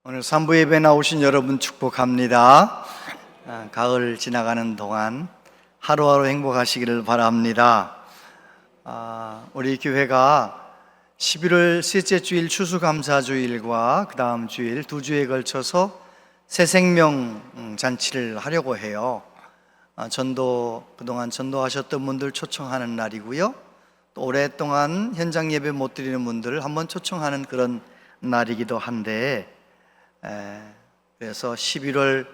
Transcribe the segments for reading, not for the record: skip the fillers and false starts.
오늘 산부 예배 나오신 여러분 축복합니다. 가을 지나가는 동안 하루하루 행복하시기를 바랍니다. 우리 교회가 11월 셋째 주일 추수감사주일과 그 다음 주일 두 주에 걸쳐서 새생명 잔치를 하려고 해요. 그동안 전도하셨던 분들 초청하는 날이고요, 또 오랫동안 현장 예배 못 드리는 분들을 한번 초청하는 그런 날이기도 한데, 그래서 11월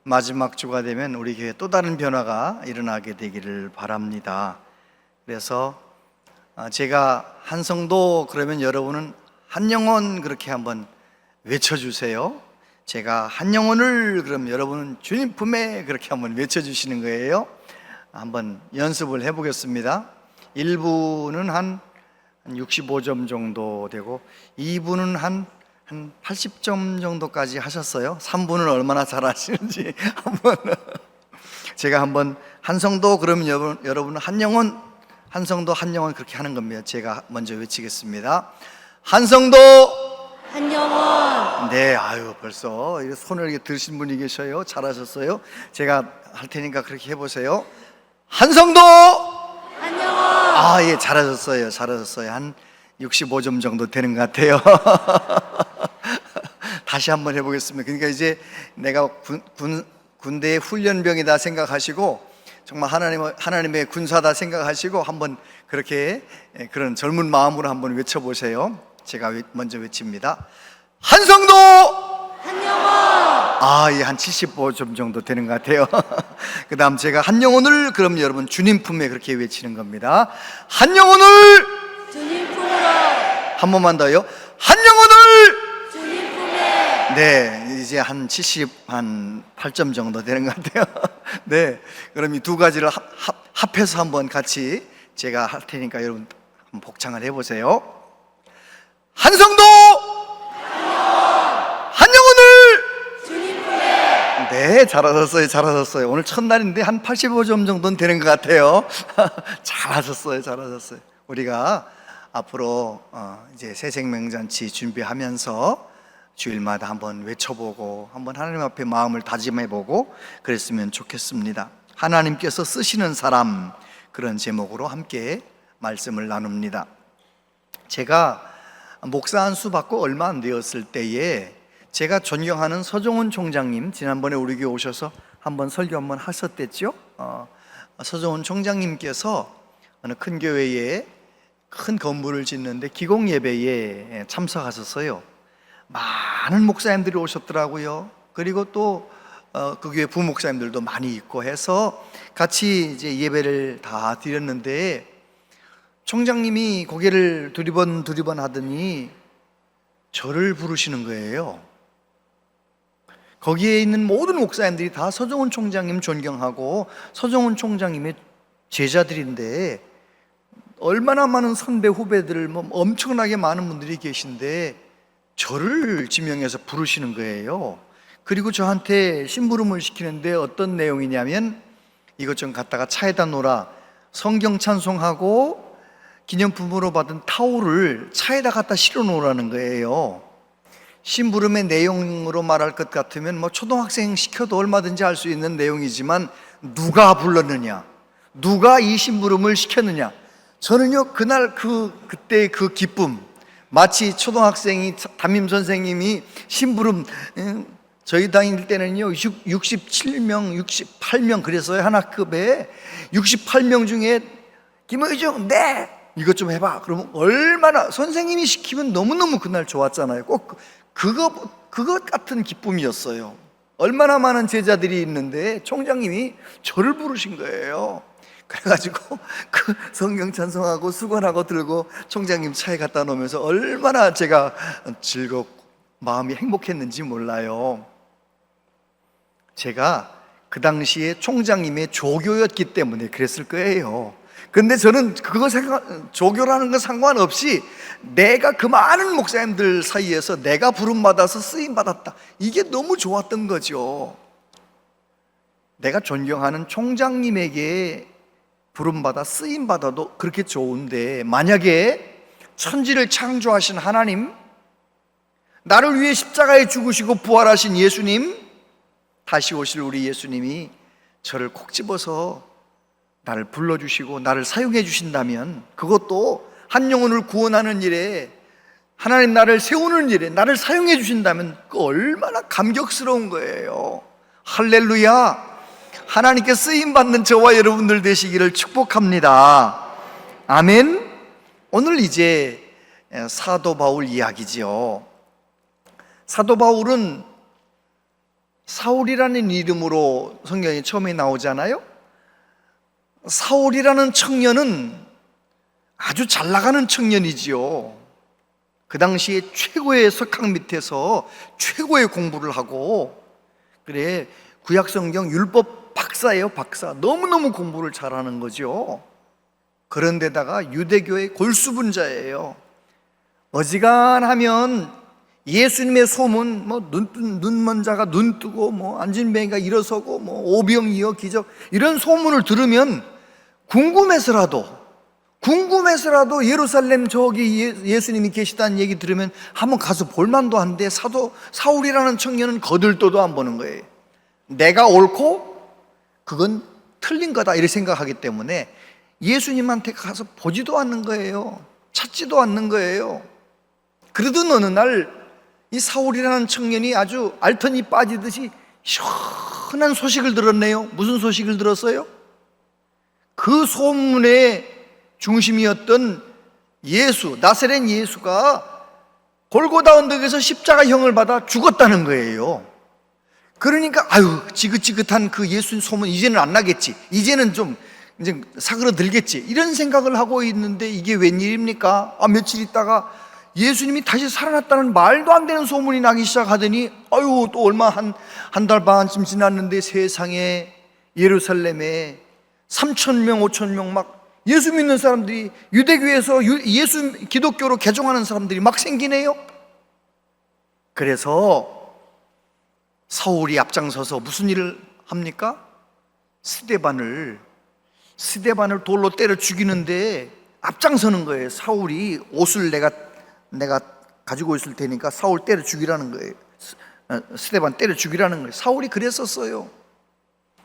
마지막 주가 되면 우리 교회에 또 다른 변화가 일어나게 되기를 바랍니다. 그래서 제가 한성도 그러면 여러분은 한영혼 그렇게 한번 외쳐주세요. 제가 한영혼을 그럼 여러분은 주님 품에 그렇게 한번 외쳐주시는 거예요. 한번 연습을 해보겠습니다. 1부는 한 65점 정도 되고 2부는 한 80점 정도까지 하셨어요. 3부는 얼마나 잘하시는지 제가 한번 한성도 그러면 여러분은 한영혼, 한성도 한영혼 그렇게 하는 겁니다. 제가 먼저 외치겠습니다. 한성도 한영혼. 네, 벌써 손을 이렇게 들으신 분이 계셔요. 잘하셨어요. 제가 할 테니까 그렇게 해보세요. 한성도 한영혼. 예, 잘하셨어요. 한 65점 정도 되는 것 같아요. 다시 한번 해보겠습니다. 그러니까 이제 내가 군대의 훈련병이다 생각하시고, 정말 하나님의 군사다 생각하시고 한번 그렇게 그런 젊은 마음으로 한번 외쳐보세요. 제가 먼저 외칩니다. 한성도 한영혼. 예, 한 75점 정도 되는 것 같아요. 그 다음 제가 한영혼을 그럼 여러분 주님 품에 그렇게 외치는 겁니다. 한영혼을 주님 품으로. 한 번만 더요. 한영혼을 주님 품에. 네, 이제 한 78점 정도 되는 것 같아요. 네, 그럼 이 두 가지를 합해서 한번 같이 제가 할 테니까 여러분 한번 복창을 해보세요. 한성도 한영혼을 주님 품에. 네, 잘하셨어요. 오늘 첫날인데 한 85점 정도는 되는 것 같아요. 잘하셨어요. 우리가 앞으로 이제 새생명잔치 준비하면서 주일마다 한번 외쳐보고 한번 하나님 앞에 마음을 다짐해보고 그랬으면 좋겠습니다. 하나님께서 쓰시는 사람, 그런 제목으로 함께 말씀을 나눕니다. 제가 목사 안수 받고 얼마 안 되었을 때에 제가 존경하는 서종훈 총장님, 지난번에 우리 교회 오셔서 한번 설교 한번 하셨댔죠. 서종훈 총장님께서 어느 큰 교회에 큰 건물을 짓는데 기공 예배에 참석하셨어요. 많은 목사님들이 오셨더라고요. 그리고 또 그 교회 부목사님들도 많이 있고 해서 같이 이제 예배를 다 드렸는데, 총장님이 고개를 두리번 하더니 저를 부르시는 거예요. 거기에 있는 모든 목사님들이 다 서종훈 총장님 존경하고 서종훈 총장님의 제자들인데, 얼마나 많은 선배 후배들 엄청나게 많은 분들이 계신데 저를 지명해서 부르시는 거예요. 그리고 저한테 심부름을 시키는데 어떤 내용이냐면, 이것 좀 갖다가 차에다 놓으라, 성경 찬송하고 기념품으로 받은 타올을 차에다 갖다 실어 놓으라는 거예요. 심부름의 내용으로 말할 것 같으면 초등학생 시켜도 얼마든지 할 수 있는 내용이지만, 누가 불렀느냐, 누가 이 심부름을 시켰느냐, 저는요 그때 그 기쁨, 마치 초등학생이 담임 선생님이 심부름, 저희 다닐 때는요 67명 68명 그랬어요. 한 학급에 68명 중에 김의중 네 이것 좀 해봐 그러면 얼마나, 선생님이 시키면 너무너무 그날 좋았잖아요. 꼭 그것 같은 기쁨이었어요. 얼마나 많은 제자들이 있는데 총장님이 저를 부르신 거예요. 그래가지고 그 성경 찬송하고 수건하고 들고 총장님 차에 갖다 놓으면서 얼마나 제가 즐겁고 마음이 행복했는지 몰라요. 제가 그 당시에 총장님의 조교였기 때문에 그랬을 거예요. 근데 저는 조교라는 건 상관없이 내가 그 많은 목사님들 사이에서 내가 부름받아서 쓰임받았다, 이게 너무 좋았던 거죠. 내가 존경하는 총장님에게 부름받아 쓰임받아도 그렇게 좋은데, 만약에 천지를 창조하신 하나님, 나를 위해 십자가에 죽으시고 부활하신 예수님, 다시 오실 우리 예수님이 저를 콕 집어서 나를 불러주시고 나를 사용해 주신다면, 그것도 한 영혼을 구원하는 일에, 하나님 나를 세우는 일에 나를 사용해 주신다면 그 얼마나 감격스러운 거예요. 할렐루야. 하나님께 쓰임받는 저와 여러분들 되시기를 축복합니다. 아멘. 오늘 이제 사도 바울 이야기죠. 사도 바울은 사울이라는 이름으로 성경에 처음에 나오잖아요. 사울이라는 청년은 아주 잘 나가는 청년이지요. 그 당시에 최고의 석학 밑에서 최고의 공부를 하고, 그래 구약성경 율법 박사예요. 박사. 너무너무 공부를 잘하는 거죠. 그런데다가 유대교의 골수분자예요. 어지간하면 예수님의 소문, 눈먼 자가 눈 뜨고, 안진뱅이가 일어서고, 오병이어 기적, 이런 소문을 들으면 궁금해서라도 예루살렘 저기 예수님이 계시다는 얘기 들으면 한번 가서 볼만도 한데, 사울이라는 청년은 거들떠도 안 보는 거예요. 내가 옳고 그건 틀린 거다 이렇게 생각하기 때문에 예수님한테 가서 보지도 않는 거예요. 찾지도 않는 거예요. 그러던 어느 날 이 사울이라는 청년이 아주 알턴이 빠지듯이 시원한 소식을 들었네요. 무슨 소식을 들었어요? 그 소문의 중심이었던 예수, 나사렛 예수가 골고다 언덕에서 십자가형을 받아 죽었다는 거예요. 그러니까 아유, 지긋지긋한 그 예수 소문 이제는 안 나겠지, 이제는 좀 이제 사그러들겠지, 이런 생각을 하고 있는데 이게 웬일입니까? 며칠 있다가 예수님이 다시 살아났다는 말도 안 되는 소문이 나기 시작하더니, 아유, 또 얼마 한 달 반쯤 지났는데 세상에 예루살렘에 3,000명 5,000명 막 예수 믿는 사람들이, 유대교에서 예수 기독교로 개종하는 사람들이 막 생기네요. 그래서 사울이 앞장서서 무슨 일을 합니까? 스데반을 돌로 때려 죽이는데 앞장서는 거예요. 사울이 옷을 내가 가지고 있을 테니까 사울 때려 죽이라는 거예요. 스데반 때려 죽이라는 거예요. 사울이 그랬었어요.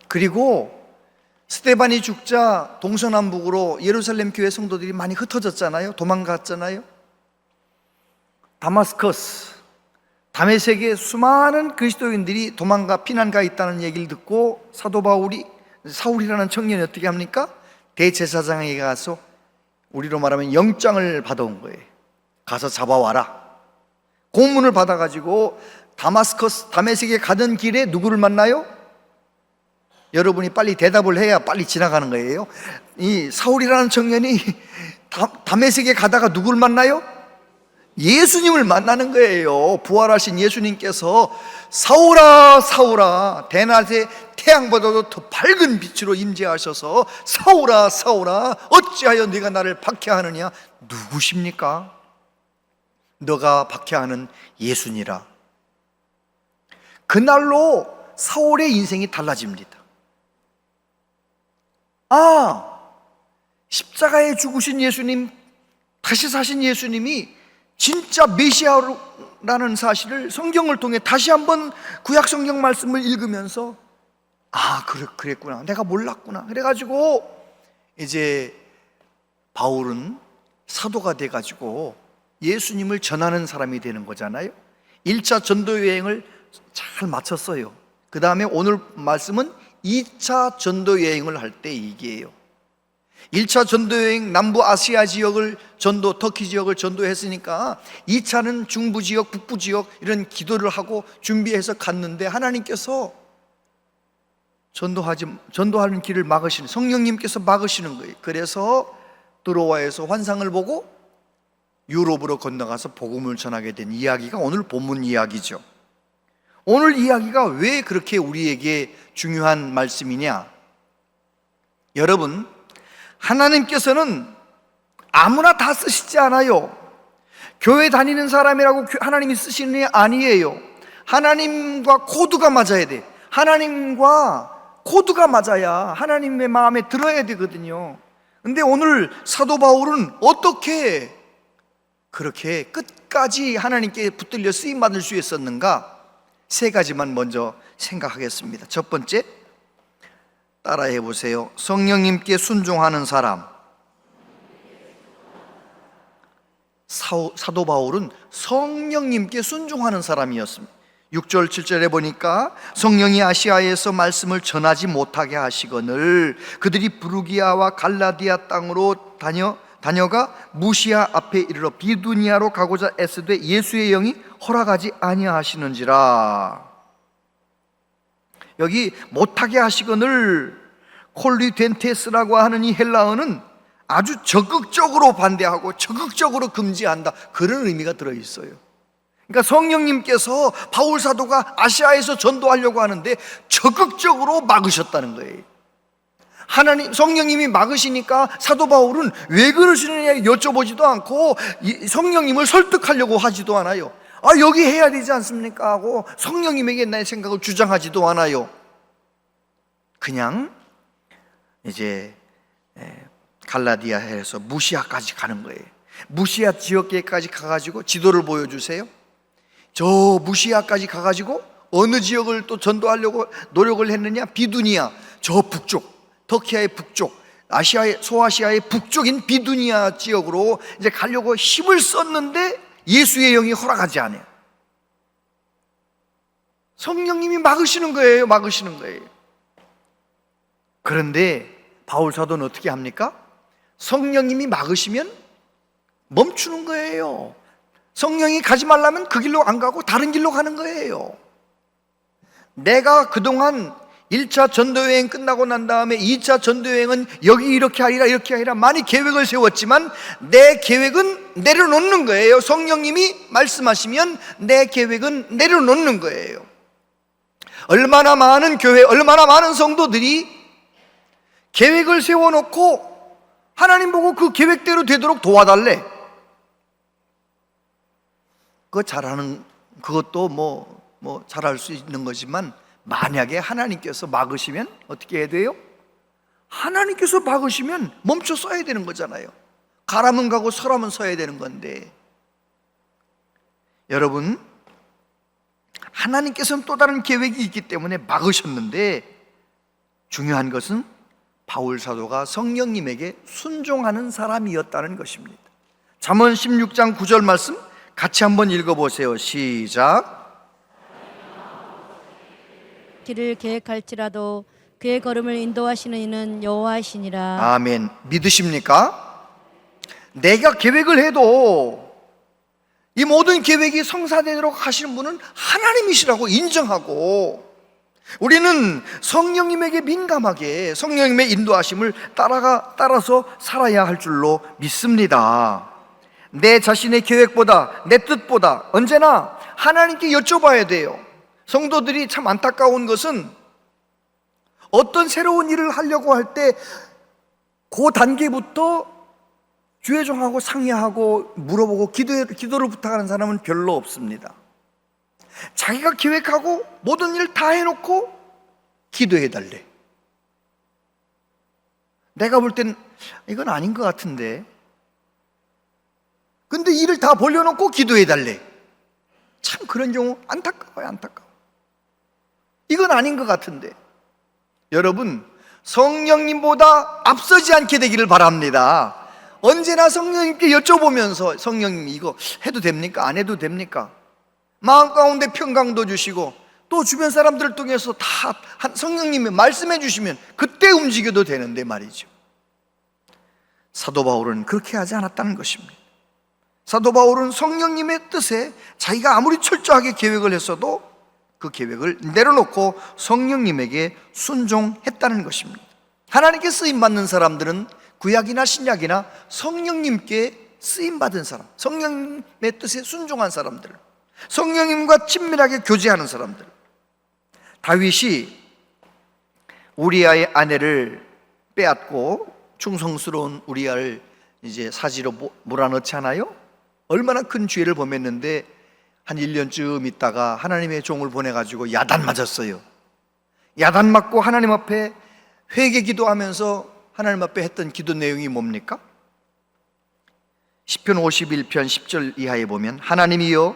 그리고 스데반이 죽자 동서남북으로 예루살렘 교회 성도들이 많이 흩어졌잖아요. 도망갔잖아요. 다마스커스, 다메섹에 수많은 그리스도인들이 도망가 피난가 있다는 얘기를 듣고 사도 바울이, 사울이라는 청년이 어떻게 합니까? 대제사장에게 가서 우리로 말하면 영장을 받아온 거예요. 가서 잡아와라. 공문을 받아가지고 다메섹에 가던 길에 누구를 만나요? 여러분이 빨리 대답을 해야 빨리 지나가는 거예요. 이 사울이라는 청년이 다메섹에 가다가 누구를 만나요? 예수님을 만나는 거예요. 부활하신 예수님께서 사울아 사울아, 대낮에 태양보다도 더 밝은 빛으로 임재하셔서 사울아 사울아 어찌하여 네가 나를 박해하느냐. 누구십니까? 너가 박해하는 예수니라. 그날로 사울의 인생이 달라집니다. 십자가에 죽으신 예수님, 다시 사신 예수님이 진짜 메시아라는 사실을 성경을 통해 다시 한번 구약 성경 말씀을 읽으면서 그랬구나, 내가 몰랐구나. 그래가지고 이제 바울은 사도가 돼가지고 예수님을 전하는 사람이 되는 거잖아요. 1차 전도 여행을 잘 마쳤어요. 그 다음에 오늘 말씀은 2차 전도 여행을 할 때 얘기예요. 1차 전도 여행 남부 아시아 지역을 터키 지역을 전도했으니까 2차는 중부 지역, 북부 지역 이런 기도를 하고 준비해서 갔는데 하나님께서 전도하는 길을 막으시는, 성령님께서 막으시는 거예요. 그래서 드로아에서 환상을 보고 유럽으로 건너가서 복음을 전하게 된 이야기가 오늘 본문 이야기죠. 오늘 이야기가 왜 그렇게 우리에게 중요한 말씀이냐? 여러분, 하나님께서는 아무나 다 쓰시지 않아요. 교회 다니는 사람이라고 하나님이 쓰시는 게 아니에요. 하나님과 코드가 맞아야 돼. 하나님과 코드가 맞아야 하나님의 마음에 들어야 되거든요. 근데 오늘 사도 바울은 어떻게 그렇게 어디까지 하나님께 붙들려 쓰임받을 수 있었는가? 세 가지만 먼저 생각하겠습니다. 첫 번째, 따라해 보세요. 성령님께 순종하는 사람. 사도 바울은 성령님께 순종하는 사람이었습니다. 6절 7절에 보니까 성령이 아시아에서 말씀을 전하지 못하게 하시거늘 그들이 부르기아와 갈라디아 땅으로 다녀가 무시아 앞에 이르러 비두니아로 가고자 애쓰되 예수의 영이 허락하지 아니하시는지라. 여기 못하게 하시거늘 콜리덴테스라고 하는 이 헬라어는 아주 적극적으로 반대하고 적극적으로 금지한다, 그런 의미가 들어있어요. 그러니까 성령님께서 바울 사도가 아시아에서 전도하려고 하는데 적극적으로 막으셨다는 거예요. 성령님이 막으시니까 사도 바울은 왜 그러시느냐 여쭤보지도 않고 성령님을 설득하려고 하지도 않아요. 여기 해야 되지 않습니까 하고 성령님에게 나의 생각을 주장하지도 않아요. 그냥 이제 갈라디아에서 무시아까지 가는 거예요. 무시아 지역에까지 가가지고 지도를 보여주세요. 저 무시아까지 가가지고 어느 지역을 또 전도하려고 노력을 했느냐? 비두니아, 저 북쪽, 터키아의 북쪽, 소아시아의 북쪽인 비두니아 지역으로 이제 가려고 힘을 썼는데 예수의 영이 허락하지 않아요. 성령님이 막으시는 거예요. 막으시는 거예요. 그런데 바울 사도는 어떻게 합니까? 성령님이 막으시면 멈추는 거예요. 성령이 가지 말라면 그 길로 안 가고 다른 길로 가는 거예요. 내가 그동안 1차 전도여행 끝나고 난 다음에 2차 전도여행은 여기 이렇게 하리라 많이 계획을 세웠지만 내 계획은 내려놓는 거예요. 성령님이 말씀하시면 내 계획은 내려놓는 거예요. 얼마나 많은 교회, 얼마나 많은 성도들이 계획을 세워놓고 하나님 보고 그 계획대로 되도록 도와달래. 그것도 뭐 잘할 수 있는 거지만 만약에 하나님께서 막으시면 어떻게 해야 돼요? 하나님께서 막으시면 멈춰 서야 되는 거잖아요. 가라면 가고 서라면 서야 되는 건데, 여러분, 하나님께서는 또 다른 계획이 있기 때문에 막으셨는데 중요한 것은 바울 사도가 성령님에게 순종하는 사람이었다는 것입니다. 잠언 16장 9절 말씀 같이 한번 읽어보세요. 시작. 길을 계획할지라도 그의 걸음을 인도하시는 이는 여호와시니라. 아멘. 믿으십니까? 내가 계획을 해도 이 모든 계획이 성사되도록 하시는 분은 하나님이시라고 인정하고, 우리는 성령님에게 민감하게 성령님의 인도하심을 따라서 살아야 할 줄로 믿습니다. 내 자신의 계획보다, 내 뜻보다 언제나 하나님께 여쭤봐야 돼요. 성도들이 참 안타까운 것은 어떤 새로운 일을 하려고 할 때 그 단계부터 주회종하고 상의하고 물어보고 기도를 부탁하는 사람은 별로 없습니다. 자기가 계획하고 모든 일을 다 해놓고 기도해달래. 내가 볼 땐 이건 아닌 것 같은데, 근데 일을 다 벌려놓고 기도해달래. 참 그런 경우 안타까워요. 안타까워. 이건 아닌 것 같은데. 여러분, 성령님보다 앞서지 않게 되기를 바랍니다. 언제나 성령님께 여쭤보면서, 성령님 이거 해도 됩니까? 안 해도 됩니까? 마음 가운데 평강도 주시고 또 주변 사람들을 통해서 다 성령님이 말씀해 주시면 그때 움직여도 되는데 말이죠. 사도 바울은 그렇게 하지 않았다는 것입니다. 사도 바울은 성령님의 뜻에 자기가 아무리 철저하게 계획을 했어도 그 계획을 내려놓고 성령님에게 순종했다는 것입니다. 하나님께 쓰임받는 사람들은 구약이나 신약이나 성령님께 쓰임받은 사람, 성령님의 뜻에 순종한 사람들, 성령님과 친밀하게 교제하는 사람들. 다윗이 우리아의 아내를 빼앗고 충성스러운 우리아를 이제 사지로 몰아넣잖아요. 얼마나 큰 죄를 범했는데 한 1년쯤 있다가 하나님의 종을 보내가지고 야단 맞았어요. 야단 맞고 하나님 앞에 회개 기도하면서 하나님 앞에 했던 기도 내용이 뭡니까? 시편 51편 10절 이하에 보면 하나님이여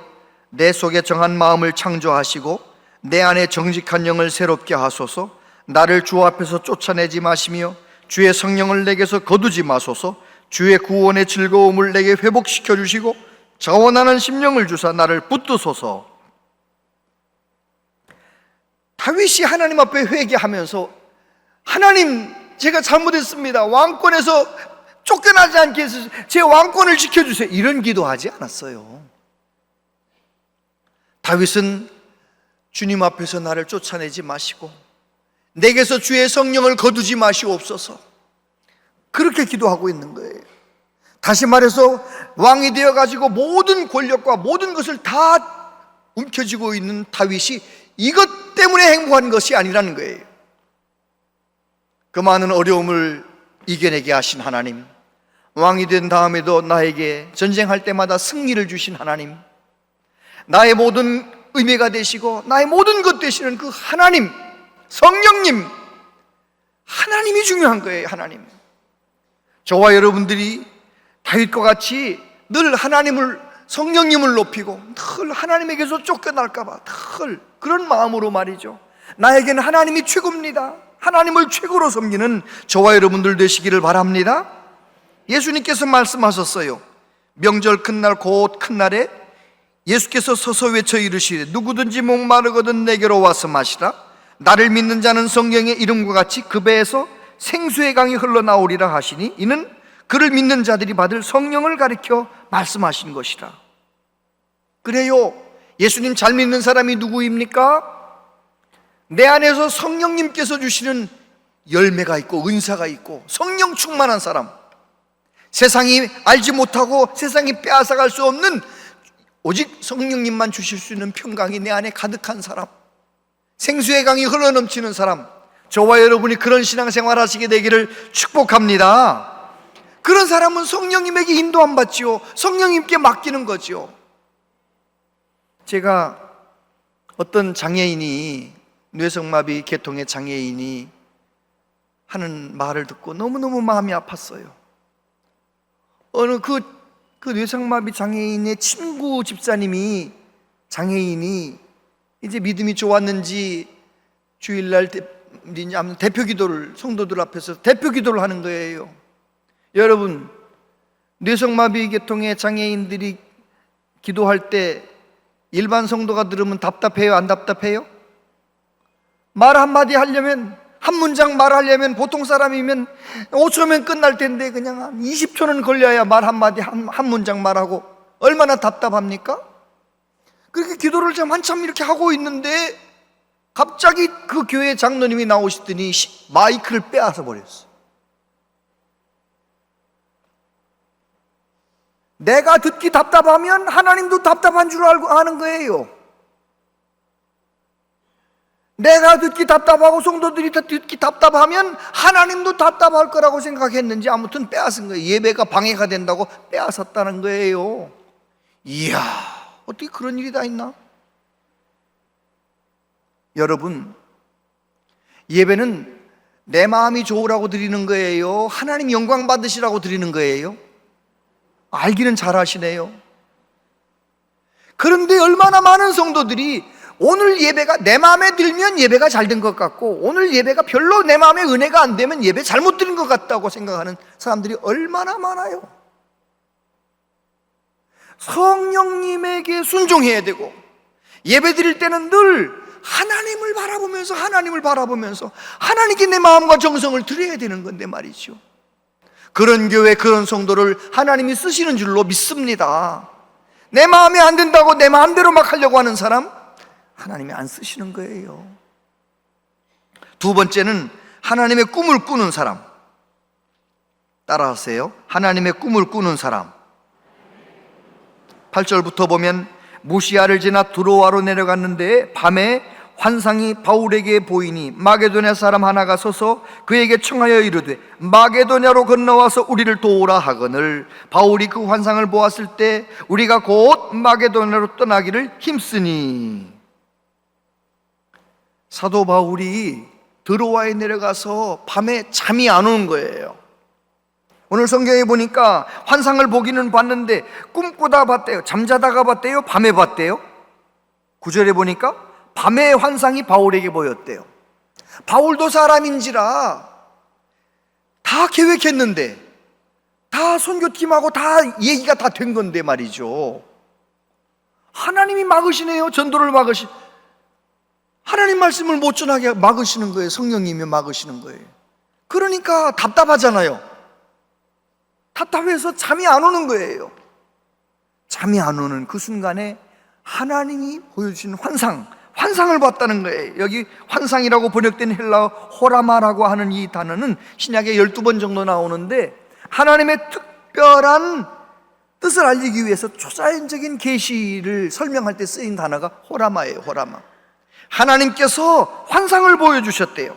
내 속에 정한 마음을 창조하시고 내 안에 정직한 영을 새롭게 하소서. 나를 주 앞에서 쫓아내지 마시며 주의 성령을 내게서 거두지 마소서. 주의 구원의 즐거움을 내게 회복시켜 주시고 자원하는 심령을 주사 나를 붙드소서. 다윗이 하나님 앞에 회개하면서 하나님, 제가 잘못했습니다. 왕권에서 쫓겨나지 않게 해서 제 왕권을 지켜주세요. 이런 기도하지 않았어요. 다윗은 주님 앞에서 나를 쫓아내지 마시고 내게서 주의 성령을 거두지 마시옵소서, 그렇게 기도하고 있는 거예요. 다시 말해서 왕이 되어가지고 모든 권력과 모든 것을 다 움켜쥐고 있는 다윗이 이것 때문에 행복한 것이 아니라는 거예요. 그 많은 어려움을 이겨내게 하신 하나님, 왕이 된 다음에도 나에게 전쟁할 때마다 승리를 주신 하나님, 나의 모든 의미가 되시고 나의 모든 것 되시는 그 하나님, 성령님, 하나님이 중요한 거예요. 하나님. 저와 여러분들이 다윗과 같이 늘 하나님을, 성령님을 높이고 늘 하나님에게서 쫓겨날까 봐 늘 그런 마음으로 말이죠, 나에게는 하나님이 최고입니다, 하나님을 최고로 섬기는 저와 여러분들 되시기를 바랍니다. 예수님께서 말씀하셨어요. 명절 큰날 곧 큰날에 예수께서 서서 외쳐 이르시되 누구든지 목마르거든 내게로 와서 마시라. 나를 믿는 자는 성경의 이름과 같이 그 배에서 생수의 강이 흘러나오리라 하시니 이는 그를 믿는 자들이 받을 성령을 가리켜 말씀하신 것이라. 그래요, 예수님 잘 믿는 사람이 누구입니까? 내 안에서 성령님께서 주시는 열매가 있고 은사가 있고 성령 충만한 사람, 세상이 알지 못하고 세상이 빼앗아갈 수 없는 오직 성령님만 주실 수 있는 평강이 내 안에 가득한 사람, 생수의 강이 흘러넘치는 사람, 저와 여러분이 그런 신앙생활 하시게 되기를 축복합니다. 그런 사람은 성령님에게 인도함 받지요, 성령님께 맡기는 거지요. 제가 어떤 장애인이, 뇌성마비 계통의 장애인이 하는 말을 듣고 너무너무 마음이 아팠어요. 어느 그 뇌성마비 장애인의 친구 집사님이, 장애인이 이제 믿음이 좋았는지 주일날 대표 기도를, 성도들 앞에서 대표 기도를 하는 거예요. 여러분, 뇌성마비 계통의 장애인들이 기도할 때 일반 성도가 들으면 답답해요, 안 답답해요? 말 한마디 하려면, 한 문장 말하려면 보통 사람이면 5초면 끝날 텐데 그냥 한 20초는 걸려야 말 한마디, 한 문장 말하고, 얼마나 답답합니까? 그렇게 기도를 좀 한참 이렇게 하고 있는데 갑자기 그 교회 장로님이 나오시더니 마이크를 빼앗아 버렸어. 내가 듣기 답답하면 하나님도 답답한 줄 알고 아는 거예요. 내가 듣기 답답하고 성도들이 듣기 답답하면 하나님도 답답할 거라고 생각했는지 아무튼 빼앗은 거예요. 예배가 방해가 된다고 빼앗았다는 거예요. 이야, 어떻게 그런 일이 다 있나? 여러분, 예배는 내 마음이 좋으라고 드리는 거예요, 하나님 영광 받으시라고 드리는 거예요? 알기는 잘 하시네요. 그런데 얼마나 많은 성도들이 오늘 예배가 내 마음에 들면 예배가 잘 된 것 같고, 오늘 예배가 별로 내 마음에 은혜가 안 되면 예배 잘못 드린 것 같다고 생각하는 사람들이 얼마나 많아요. 성령님에게 순종해야 되고, 예배 드릴 때는 늘 하나님을 바라보면서 하나님께 내 마음과 정성을 드려야 되는 건데 말이죠. 그런 교회, 그런 성도를 하나님이 쓰시는 줄로 믿습니다. 내 마음에 안 된다고 내 마음대로 막 하려고 하는 사람, 하나님이 안 쓰시는 거예요. 두 번째는 하나님의 꿈을 꾸는 사람. 따라하세요. 하나님의 꿈을 꾸는 사람. 8절부터 보면 무시아를 지나 두로아로 내려갔는데 밤에 환상이 바울에게 보이니 마게도냐 사람 하나가 서서 그에게 청하여 이르되 마게도냐로 건너와서 우리를 도우라 하거늘 바울이 그 환상을 보았을 때 우리가 곧 마게도냐로 떠나기를 힘쓰니. 사도 바울이 드로아에 내려가서 밤에 잠이 안 오는 거예요. 오늘 성경에 보니까 환상을 보기는 봤는데 꿈꾸다 봤대요? 잠자다가 봤대요? 밤에 봤대요? 9절에 보니까 밤에 환상이 바울에게 보였대요. 바울도 사람인지라 다 계획했는데, 다 선교팀하고 다 얘기가 다 된 건데 말이죠. 하나님이 막으시네요. 전도를 하나님 말씀을 못 전하게 막으시는 거예요. 성령님이 막으시는 거예요. 그러니까 답답하잖아요. 답답해서 잠이 안 오는 거예요. 잠이 안 오는 그 순간에 하나님이 보여주신 환상을 봤다는 거예요. 여기 환상이라고 번역된 헬라어 호라마라고 하는 이 단어는 신약에 12번 정도 나오는데, 하나님의 특별한 뜻을 알리기 위해서 초자연적인 계시를 설명할 때 쓰인 단어가 호라마예요. 호라마. 하나님께서 환상을 보여주셨대요.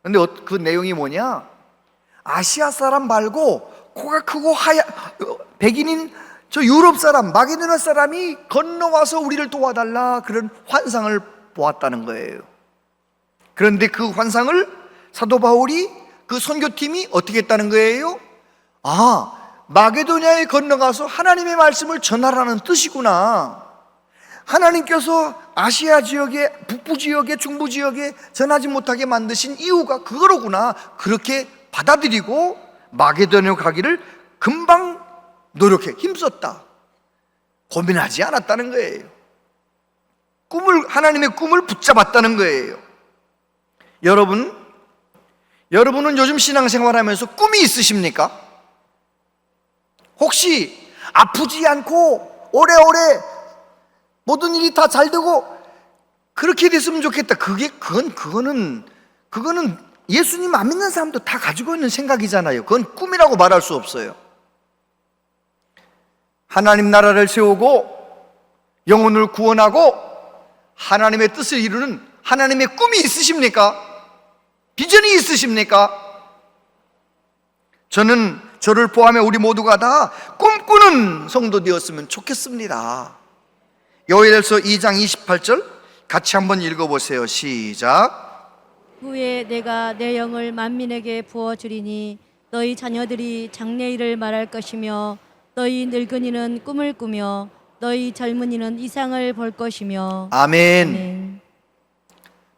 근데 그 내용이 뭐냐? 아시아 사람 말고 코가 크고 백인인 저 유럽 사람, 마게도냐 사람이 건너와서 우리를 도와달라, 그런 환상을 보았다는 거예요. 그런데 그 환상을 사도 바울이, 그 선교팀이 어떻게 했다는 거예요? 마게도냐에 건너가서 하나님의 말씀을 전하라는 뜻이구나. 하나님께서 아시아 지역에, 북부 지역에, 중부 지역에 전하지 못하게 만드신 이유가 그거로구나. 그렇게 받아들이고 마게도냐 가기를 금방 힘썼다. 고민하지 않았다는 거예요. 하나님의 꿈을 붙잡았다는 거예요. 여러분은 요즘 신앙생활하면서 꿈이 있으십니까? 혹시 아프지 않고 오래오래 모든 일이 다 잘 되고 그렇게 됐으면 좋겠다. 그거는 예수님 안 믿는 사람도 다 가지고 있는 생각이잖아요. 그건 꿈이라고 말할 수 없어요. 하나님 나라를 세우고 영혼을 구원하고 하나님의 뜻을 이루는 하나님의 꿈이 있으십니까? 비전이 있으십니까? 저를 포함해 우리 모두가 다 꿈꾸는 성도 되었으면 좋겠습니다. 요엘서 2장 28절 같이 한번 읽어보세요. 시작. 후에 내가 내 영을 만민에게 부어주리니 너희 자녀들이 장래일을 말할 것이며 너희 늙은이는 꿈을 꾸며 너희 젊은이는 이상을 볼 것이며. 아멘. 아멘.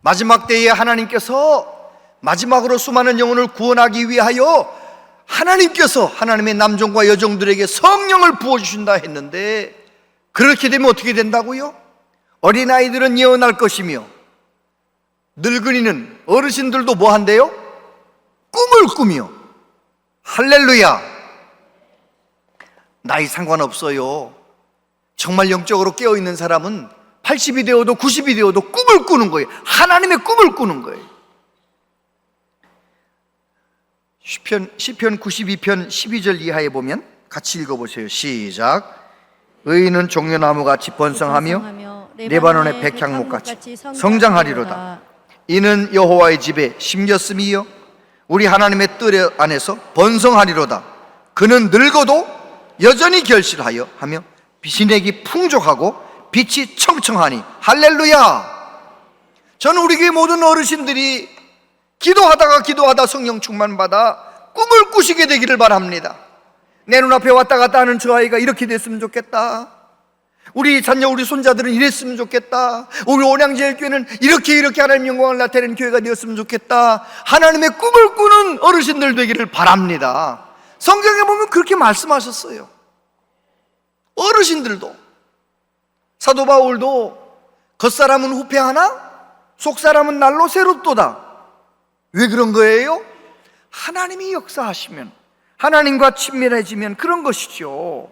마지막 때에 하나님께서 마지막으로 수많은 영혼을 구원하기 위하여 하나님께서 하나님의 남종과 여종들에게 성령을 부어주신다 했는데, 그렇게 되면 어떻게 된다고요? 어린아이들은 예언할 것이며 늙은이는, 어르신들도 뭐 한대요? 꿈을 꾸며. 할렐루야. 나이 상관없어요. 정말 영적으로 깨어있는 사람은 80이 되어도 90이 되어도 꿈을 꾸는 거예요. 하나님의 꿈을 꾸는 거예요. 시편 92편 12절 이하에 보면 같이 읽어보세요. 시작. 의인은 종려나무같이 번성하며 레바논의 백향목같이 성장하리로다. 이는 여호와의 집에 심겼음이요 우리 하나님의 뜰 안에서 번성하리로다. 그는 늙어도 여전히 결실하여 하며 비신액이 풍족하고 빛이 청청하니. 할렐루야. 저는 우리 교회 모든 어르신들이 기도하다 성령 충만받아 꿈을 꾸시게 되기를 바랍니다. 내 눈앞에 왔다 갔다 하는 저 아이가 이렇게 됐으면 좋겠다. 우리 자녀, 우리 손자들은 이랬으면 좋겠다. 우리 온양제일교회는 이렇게 하나님 영광을 나타내는 교회가 되었으면 좋겠다. 하나님의 꿈을 꾸는 어르신들 되기를 바랍니다. 성경에 보면 그렇게 말씀하셨어요. 어르신들도, 사도 바울도 겉사람은 후패하나 속사람은 날로 새롭도다. 왜 그런 거예요? 하나님이 역사하시면, 하나님과 친밀해지면 그런 것이죠.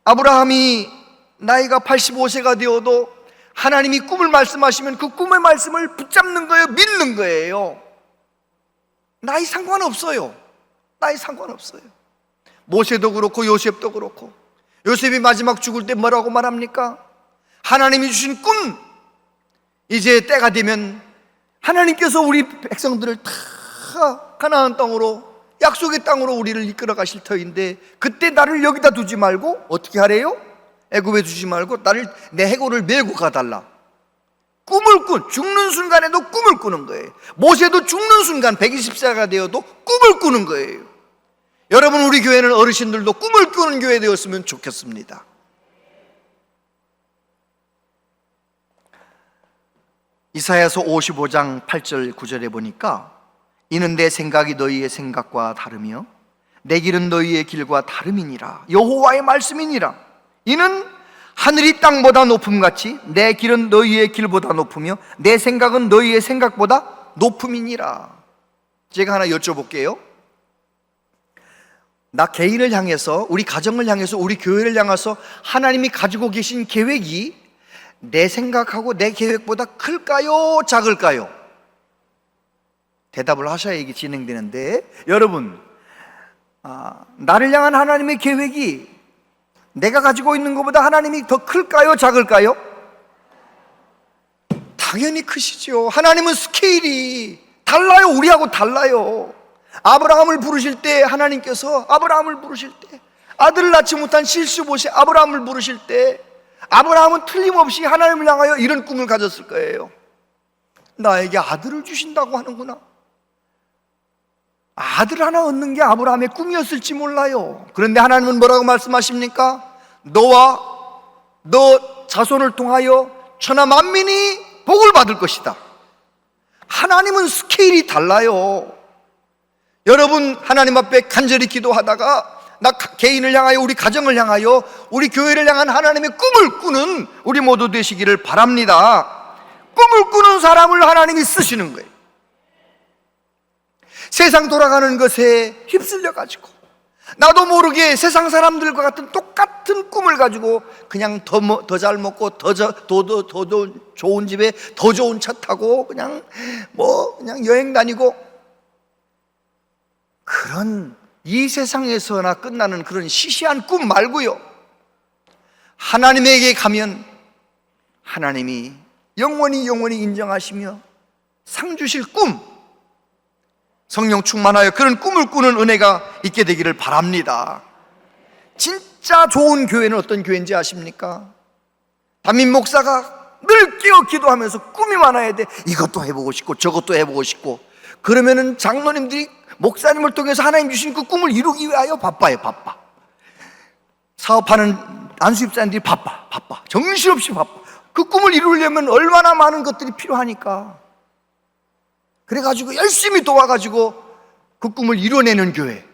아브라함이 나이가 85세가 되어도 하나님이 꿈을 말씀하시면 그 꿈의 말씀을 붙잡는 거예요. 믿는 거예요. 나이 상관없어요. 나이 상관없어요. 모세도 그렇고 요셉도 그렇고. 요셉이 마지막 죽을 때 뭐라고 말합니까? 하나님이 주신 꿈, 이제 때가 되면 하나님께서 우리 백성들을 다 가나안 땅으로, 약속의 땅으로 우리를 이끌어 가실 터인데, 그때 나를 여기다 두지 말고 어떻게 하래요? 애굽에 두지 말고 내 해골을 메고 가달라. 죽는 순간에도 꿈을 꾸는 거예요. 모세도 죽는 순간 120세가 되어도 꿈을 꾸는 거예요. 여러분, 우리 교회는 어르신들도 꿈을 꾸는 교회 되었으면 좋겠습니다. 이사야서 55장 8절 9절에 보니까 이는 내 생각이 너희의 생각과 다르며 내 길은 너희의 길과 다름이니라. 여호와의 말씀이니라. 이는 하늘이 땅보다 높음같이 내 길은 너희의 길보다 높으며 내 생각은 너희의 생각보다 높음이니라. 제가 하나 여쭤볼게요. 나 개인을 향해서, 우리 가정을 향해서, 우리 교회를 향해서 하나님이 가지고 계신 계획이 내 생각하고 내 계획보다 클까요? 작을까요? 대답을 하셔야 이게 진행되는데, 여러분, 나를 향한 하나님의 계획이 내가 가지고 있는 것보다 하나님이 더 클까요? 작을까요? 당연히 크시죠. 하나님은 스케일이 달라요. 우리하고 달라요. 아브라함을 부르실 때, 하나님께서 아브라함을 부르실 때, 아들을 낳지 못한 실수봇이 아브라함을 부르실 때, 아브라함은 틀림없이 하나님을 향하여 이런 꿈을 가졌을 거예요. 나에게 아들을 주신다고 하는구나. 아들 하나 얻는 게 아브라함의 꿈이었을지 몰라요. 그런데 하나님은 뭐라고 말씀하십니까? 너와 너 자손을 통하여 천하 만민이 복을 받을 것이다. 하나님은 스케일이 달라요. 여러분, 하나님 앞에 간절히 기도하다가 나 개인을 향하여, 우리 가정을 향하여, 우리 교회를 향한 하나님의 꿈을 꾸는 우리 모두 되시기를 바랍니다. 꿈을 꾸는 사람을 하나님이 쓰시는 거예요. 세상 돌아가는 것에 휩쓸려 가지고 나도 모르게 세상 사람들과 같은 똑같은 꿈을 가지고 그냥 더 잘 먹고 더 좋은 집에 더 좋은 차 타고 그냥 여행 다니고, 그런 이 세상에서나 끝나는 그런 시시한 꿈 말고요, 하나님에게 가면 하나님이 영원히 인정하시며 상 주실 꿈, 성령 충만하여 그런 꿈을 꾸는 은혜가 있게 되기를 바랍니다. 진짜 좋은 교회는 어떤 교회인지 아십니까? 담임 목사가 늘 깨어 기도하면서 꿈이 많아야 돼. 이것도 해보고 싶고 저것도 해보고 싶고. 그러면은 장로님들이 목사님을 통해서 하나님 주신 그 꿈을 이루기 위하여 바빠요. 사업하는 안수입사님들이 바빠. 정신없이 바빠. 그 꿈을 이루려면 얼마나 많은 것들이 필요하니까. 그래가지고 열심히 도와가지고 그 꿈을 이뤄내는 교회.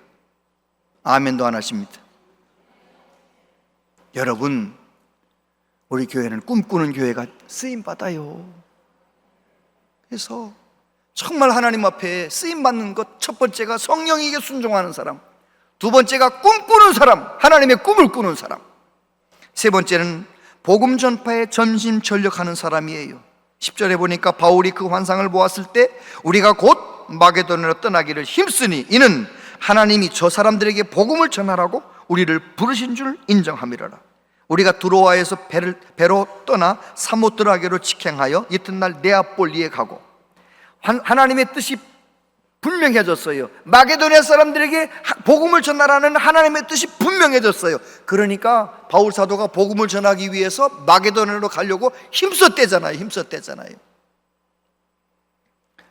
아멘도 안 하십니다. 여러분, 우리 교회는 꿈꾸는 교회가 쓰임받아요. 그래서 정말 하나님 앞에 쓰임받는 것, 첫 번째가 성령에게 순종하는 사람, 두 번째가 꿈꾸는 사람, 하나님의 꿈을 꾸는 사람, 세 번째는 복음 전파에 전심전력하는 사람이에요. 10절에 보니까 바울이 그 환상을 보았을 때 우리가 곧 마게도냐로 떠나기를 힘쓰니 이는 하나님이 저 사람들에게 복음을 전하라고 우리를 부르신 줄 인정함이로라. 우리가 두로아에서 배로 떠나 사모드라게로 직행하여 이튿날 네아폴리에 가고, 하나님의 뜻이 분명해졌어요. 마게도냐 사람들에게 복음을 전하라는 하나님의 뜻이 분명해졌어요. 그러니까 바울 사도가 복음을 전하기 위해서 마게도냐로 가려고 힘썼대잖아요.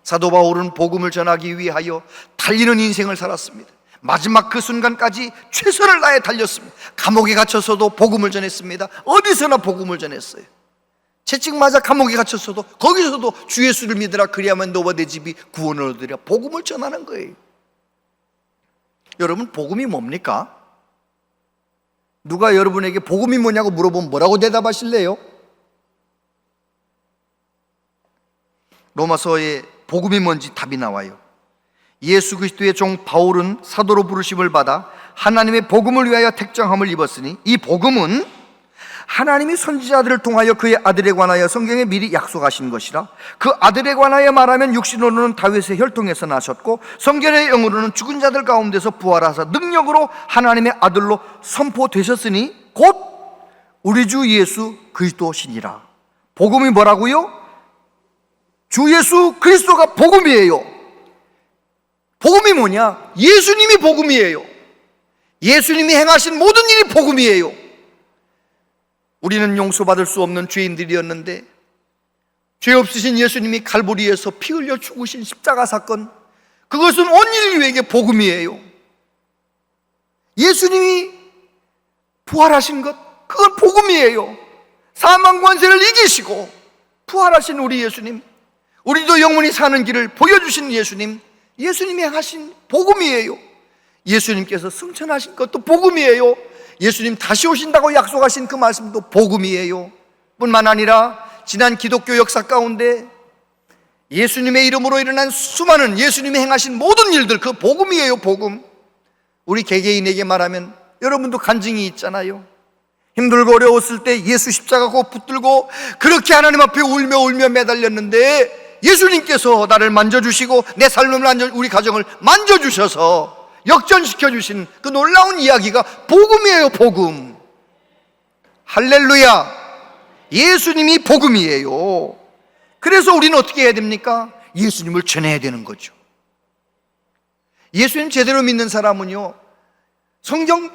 사도 바울은 복음을 전하기 위하여 달리는 인생을 살았습니다. 마지막 그 순간까지 최선을 다해 달렸습니다. 감옥에 갇혀서도 복음을 전했습니다. 어디서나 복음을 전했어요. 채찍 맞아 감옥에 갇혔어도 거기서도 주 예수를 믿으라, 그리하면 너와 내 집이 구원을 얻으리라. 복음을 전하는 거예요. 여러분, 복음이 뭡니까? 누가 여러분에게 복음이 뭐냐고 물어보면 뭐라고 대답하실래요? 로마서에 복음이 뭔지 답이 나와요. 예수 그리스도의 종 바울은 사도로 부르심을 받아 하나님의 복음을 위하여 택정함을 입었으니 이 복음은 하나님이 선지자들을 통하여 그의 아들에 관하여 성경에 미리 약속하신 것이라. 그 아들에 관하여 말하면 육신으로는 다윗의 혈통에서 나셨고 성경의 영으로는 죽은 자들 가운데서 부활하사 능력으로 하나님의 아들로 선포되셨으니 곧 우리 주 예수 그리스도시니라. 복음이 뭐라고요? 주 예수 그리스도가 복음이에요. 복음이 뭐냐? 예수님이 복음이에요. 예수님이 행하신 모든 일이 복음이에요. 우리는 용서받을 수 없는 죄인들이었는데 죄 없으신 예수님이 갈보리에서 피 흘려 죽으신 십자가 사건, 그것은 온 인류에게 복음이에요. 예수님이 부활하신 것, 그건 복음이에요. 사망 권세를 이기시고 부활하신 우리 예수님, 우리도 영원히 사는 길을 보여주신 예수님, 예수님이 하신 복음이에요. 예수님께서 승천하신 것도 복음이에요. 예수님 다시 오신다고 약속하신 그 말씀도 복음이에요. 뿐만 아니라 지난 기독교 역사 가운데 예수님의 이름으로 일어난 수많은 예수님이 행하신 모든 일들, 그 복음이에요. 복음. 우리 개개인에게 말하면 여러분도 간증이 있잖아요. 힘들고 어려웠을 때 예수 십자가 꼭 붙들고 그렇게 하나님 앞에 울며 매달렸는데 예수님께서 나를 만져주시고 내 삶을 우리 가정을 만져주셔서 역전시켜주신 그 놀라운 이야기가 복음이에요. 복음. 할렐루야. 예수님이 복음이에요. 그래서 우리는 어떻게 해야 됩니까? 예수님을 전해야 되는 거죠. 예수님 제대로 믿는 사람은요, 성경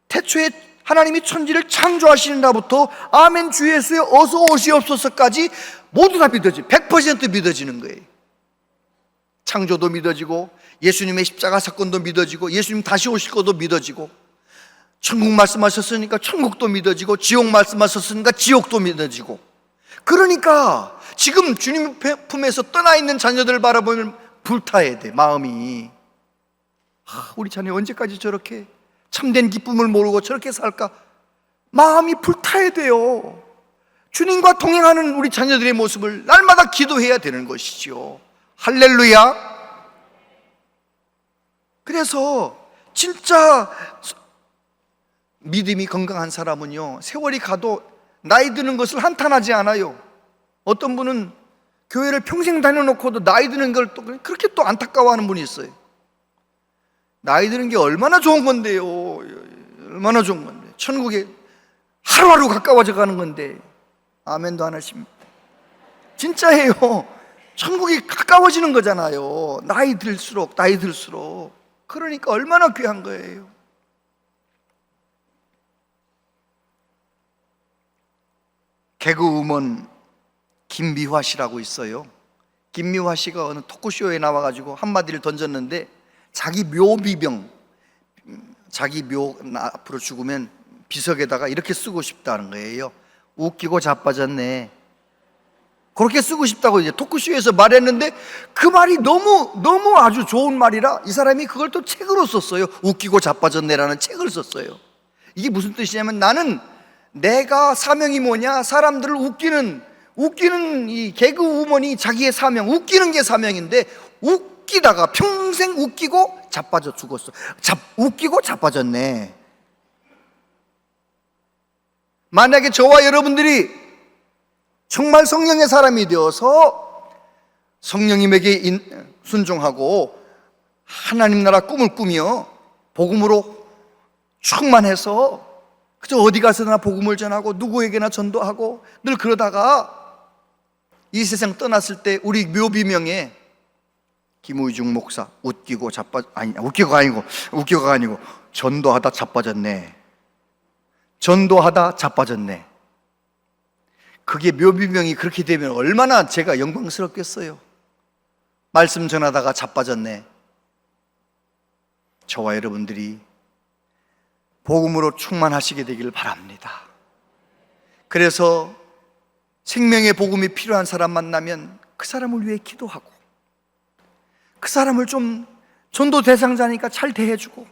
태초에 하나님이 천지를 창조하시는 날부터 아멘 주 예수의 어서 오시옵소서까지 모두 다 믿어지고 100% 믿어지는 거예요. 창조도 믿어지고 예수님의 십자가 사건도 믿어지고 예수님 다시 오실 것도 믿어지고 천국 말씀하셨으니까 천국도 믿어지고 지옥 말씀하셨으니까 지옥도 믿어지고. 그러니까 지금 주님 품에서 떠나 있는 자녀들을 바라보면 불타야 돼. 마음이 우리 자녀 언제까지 저렇게 참된 기쁨을 모르고 저렇게 살까? 마음이 불타야 돼요. 주님과 동행하는 우리 자녀들의 모습을 날마다 기도해야 되는 것이죠. 할렐루야. 그래서 진짜 믿음이 건강한 사람은요, 세월이 가도 나이 드는 것을 한탄하지 않아요. 어떤 분은 교회를 평생 다녀놓고도 나이 드는 걸 또 그렇게 또 안타까워하는 분이 있어요. 나이 드는 게 얼마나 좋은 건데요. 얼마나 좋은 건데. 천국에 하루하루 가까워져 가는 건데. 아멘도 안 하십니다. 진짜예요. 천국이 가까워지는 거잖아요. 나이 들수록. 그러니까 얼마나 귀한 거예요. 개그우먼 김미화 씨라고 있어요. 김미화 씨가 어느 토크쇼에 나와가지고 한마디를 던졌는데, 자기 묘비병, 자기 묘 앞으로 죽으면 비석에다가 이렇게 쓰고 싶다는 거예요. 웃기고 자빠졌네. 그렇게 쓰고 싶다고 이제 토크쇼에서 말했는데, 그 말이 너무 아주 좋은 말이라 이 사람이 그걸 또 책으로 썼어요. 웃기고 자빠졌네라는 책을 썼어요. 이게 무슨 뜻이냐면, 나는 내가 사명이 뭐냐? 사람들을 웃기는 이 개그 우먼이 자기의 사명, 웃기는 게 사명인데, 웃기다가 평생 웃기고 자빠져 죽었어. 웃기고 자빠졌네. 만약에 저와 여러분들이 정말 성령의 사람이 되어서 성령님에게 순종하고 하나님 나라 꿈을 꾸며 복음으로 충만해서 그저 어디 가서나 복음을 전하고 누구에게나 전도하고 늘 그러다가 이 세상 떠났을 때 우리 묘비명에 김우중 목사 웃기고 아니고 전도하다 자빠졌네. 전도하다 자빠졌네. 그게 묘비명이 그렇게 되면 얼마나 제가 영광스럽겠어요. 말씀 전하다가 자빠졌네. 저와 여러분들이 복음으로 충만하시게 되기를 바랍니다. 그래서 생명의 복음이 필요한 사람 만나면 그 사람을 위해 기도하고, 그 사람을 좀 전도 대상자니까 잘 대해주고,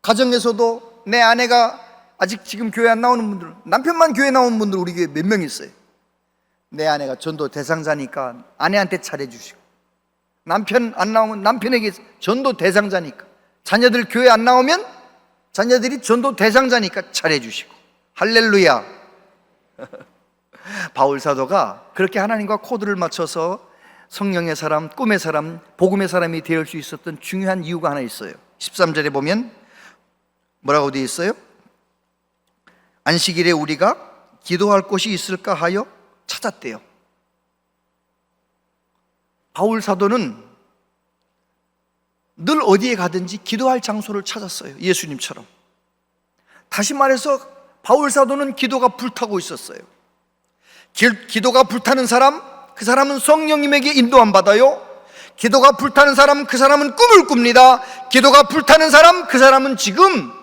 가정에서도 내 아내가 아직 지금 교회 안 나오는 분들, 남편만 교회 나오는 분들 우리 교회 몇 명 있어요. 내 아내가 전도 대상자니까 아내한테 잘해주시고, 남편 안 나오면 남편에게 전도 대상자니까, 자녀들 교회 안 나오면 자녀들이 전도 대상자니까 잘해주시고. 할렐루야. 바울 사도가 그렇게 하나님과 코드를 맞춰서 성령의 사람, 꿈의 사람, 복음의 사람이 되을 수 있었던 중요한 이유가 하나 있어요. 13절에 보면 뭐라고 되어 있어요? 안식일에 우리가 기도할 곳이 있을까 하여 찾았대요. 바울 사도는 늘 어디에 가든지 기도할 장소를 찾았어요. 예수님처럼. 다시 말해서 바울 사도는 기도가 불타고 있었어요. 기도가 불타는 사람, 그 사람은 성령님에게 인도함 받아요. 기도가 불타는 사람, 그 사람은 꿈을 꿉니다. 기도가 불타는 사람, 그 사람은 지금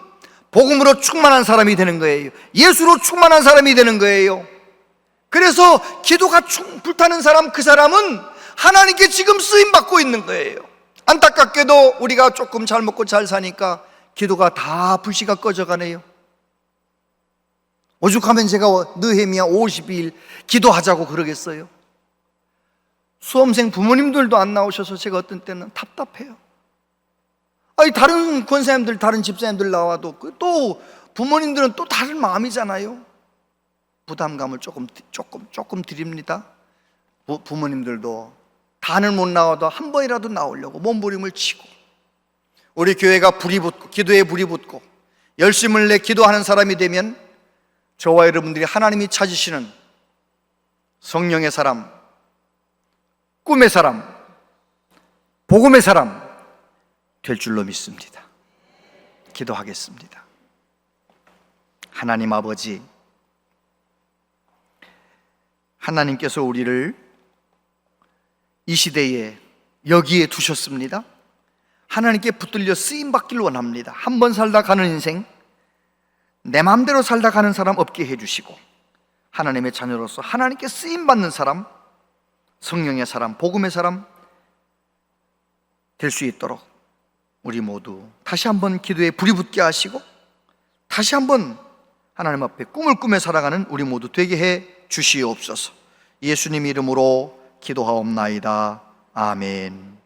복음으로 충만한 사람이 되는 거예요. 예수로 충만한 사람이 되는 거예요. 그래서 기도가 불타는 사람, 그 사람은 하나님께 지금 쓰임받고 있는 거예요. 안타깝게도 우리가 조금 잘 먹고 잘 사니까 기도가 다 불씨가 꺼져가네요. 오죽하면 제가 느헤미야 52일 기도하자고 그러겠어요. 수험생 부모님들도 안 나오셔서 제가 어떤 때는 답답해요. 아니, 다른 권사님들, 다른 집사님들 나와도 또 부모님들은 또 다른 마음이잖아요. 부담감을 조금 드립니다. 부모님들도 단을 못 나와도 한 번이라도 나오려고 몸부림을 치고, 우리 교회가 불이 붙고 기도에 불이 붙고 열심을 내 기도하는 사람이 되면 저와 여러분들이 하나님이 찾으시는 성령의 사람, 꿈의 사람, 복음의 사람 될 줄로 믿습니다. 기도하겠습니다. 하나님 아버지, 하나님께서 우리를 이 시대에 여기에 두셨습니다. 하나님께 붙들려 쓰임받기를 원합니다. 한 번 살다 가는 인생, 내 마음대로 살다 가는 사람 없게 해주시고, 하나님의 자녀로서 하나님께 쓰임받는 사람, 성령의 사람, 복음의 사람 될 수 있도록 우리 모두 다시 한번 기도에 불이 붙게 하시고, 다시 한번 하나님 앞에 꿈을 꾸며 살아가는 우리 모두 되게 해 주시옵소서. 예수님 이름으로 기도하옵나이다. 아멘.